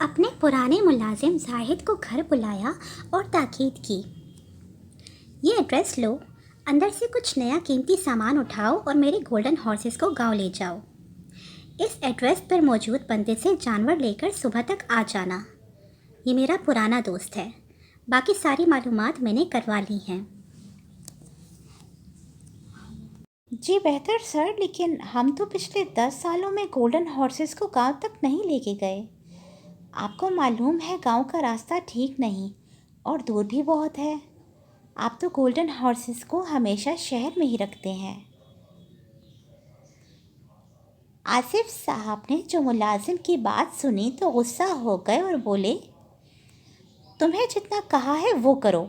اپنے پرانے ملازم زاہد کو گھر بلایا اور تاکید کی، یہ ایڈریس لو، اندر سے کچھ نیا قیمتی سامان اٹھاؤ اور میرے گولڈن ہارسز کو گاؤں لے جاؤ۔ اس ایڈریس پر موجود بندے سے جانور لے کر صبح تک آ جانا۔ یہ میرا پرانا دوست ہے، باقی ساری معلومات میں نے کروا لی ہیں۔ جی بہتر سر، لیکن ہم تو پچھلے 10 سالوں میں گولڈن ہارسز کو گاؤں تک نہیں لے کے گئے۔ آپ کو معلوم ہے گاؤں کا راستہ ٹھیک نہیں اور دور بھی بہت ہے۔ آپ تو گولڈن ہارسز کو ہمیشہ شہر میں ہی رکھتے ہیں۔ آصف صاحب نے جو ملازم کی بات سنی تو غصہ ہو گئے اور بولے، تمہیں جتنا کہا ہے وہ کرو،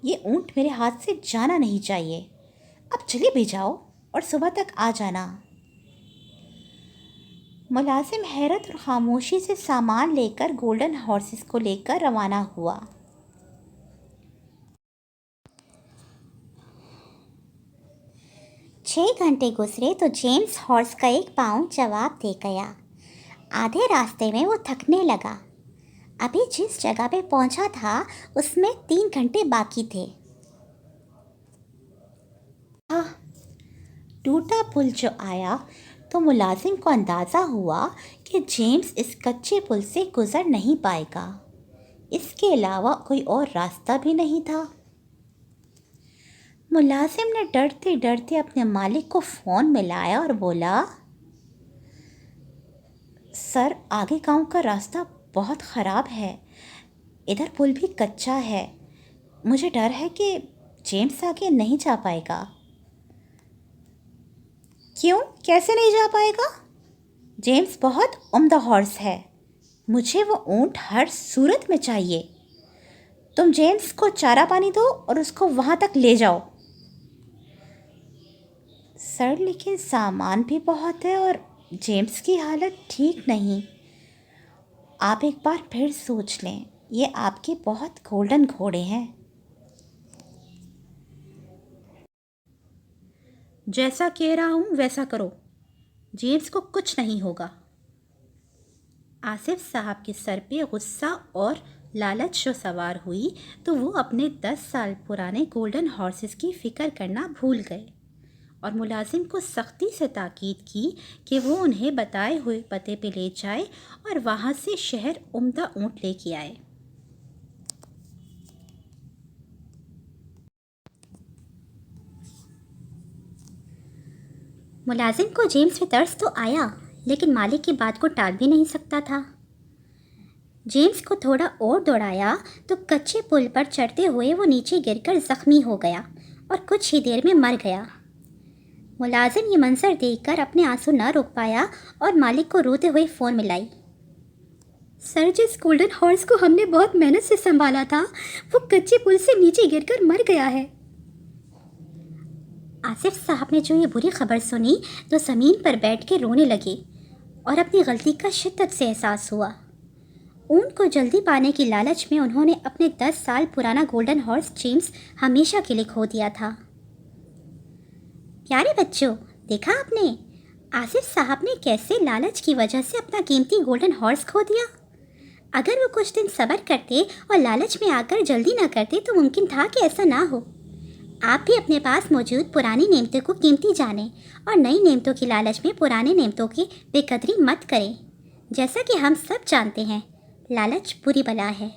یہ اونٹ میرے ہاتھ سے جانا نہیں چاہیے۔ اب چلے بھی جاؤ اور صبح تک آ جانا۔ ملازم حیرت اور خاموشی سے سامان لے کر گولڈن ہارسز کو لے کر روانہ ہوا۔ 6 گھنٹے گزرے تو جیمز ہارس کا ایک پاؤں جواب دے گیا۔ آدھے راستے میں وہ تھکنے لگا۔ ابھی جس جگہ پہ پہنچا تھا اس میں 3 گھنٹے باقی تھے۔ ٹوٹا پل جو آیا تو ملازم کو اندازہ ہوا کہ جیمز اس کچے پل سے گزر نہیں پائے گا۔ اس کے علاوہ کوئی اور راستہ بھی نہیں تھا۔ ملازم نے ڈرتے ڈرتے اپنے مالک کو فون ملایا اور بولا، سر آگے گاؤں کا راستہ بہت خراب ہے، ادھر پل بھی کچا ہے، مجھے ڈر ہے کہ جیمز آگے نہیں جا پائے گا۔ کیوں؟ کیسے نہیں جا پائے گا؟ جیمز بہت عمدہ ہارس ہے، مجھے وہ اونٹ ہر صورت میں چاہیے۔ تم جیمز کو چارہ پانی دو اور اس کو وہاں تک لے جاؤ۔ سر لیکن سامان بھی بہت ہے اور جیمز کی حالت ٹھیک نہیں۔ آپ ایک بار پھر سوچ لیں، یہ آپ کے بہت گولڈن گھوڑے ہیں۔ جیسا کہہ رہا ہوں ویسا کرو، جیمز کو کچھ نہیں ہوگا۔ آصف صاحب کے سر پہ غصہ اور لالچ جو سوار ہوئی تو وہ اپنے 10 سال پرانے گولڈن ہارسز کی فکر کرنا بھول گئے اور ملازم کو سختی سے تاکید کی کہ وہ انہیں بتائے ہوئے پتے پہ لے جائے اور وہاں سے شہر عمدہ اونٹ لے کے آئے۔ ملازم کو جیمز پہ ترس تو آیا، لیکن مالک کی بات کو ٹال بھی نہیں سکتا تھا۔ جیمز کو تھوڑا اور دوڑایا تو کچے پل پر چڑھتے ہوئے وہ نیچے گر کر زخمی ہو گیا اور کچھ ہی دیر میں مر گیا۔ ملازم یہ منظر دیکھ کر اپنے آنسو نہ روک پایا اور مالک کو روتے ہوئے فون ملائی۔ سر، جس گولڈن ہارس کو ہم نے بہت محنت سے سنبھالا تھا وہ کچے پل سے نیچے گر کر مر گیا ہے۔ آصف صاحب نے جو یہ بری خبر سنی تو زمین پر بیٹھ کے رونے لگے اور اپنی غلطی کا شدت سے احساس ہوا۔ اونٹ کو جلدی پانے کی لالچ میں انہوں نے اپنے 10 سال پرانا گولڈن ہارس جیمز ہمیشہ کے لیے کھو دیا تھا۔ پیارے بچوں، دیکھا آپ نے آصف صاحب نے کیسے لالچ کی وجہ سے اپنا قیمتی گولڈن ہارس کھو دیا۔ اگر وہ کچھ دن صبر کرتے اور لالچ میں آ کر جلدی نہ کرتے تو ممکن تھا کہ ایسا نہ ہو۔ آپ بھی اپنے پاس موجود پرانی نعمتوں کو قیمتی جانیں اور نئی نعمتوں کی لالچ میں پرانے نعمتوں کی بے قدری مت کریں۔ جیسا کہ ہم سب جانتے ہیں، لالچ بری بلا ہے۔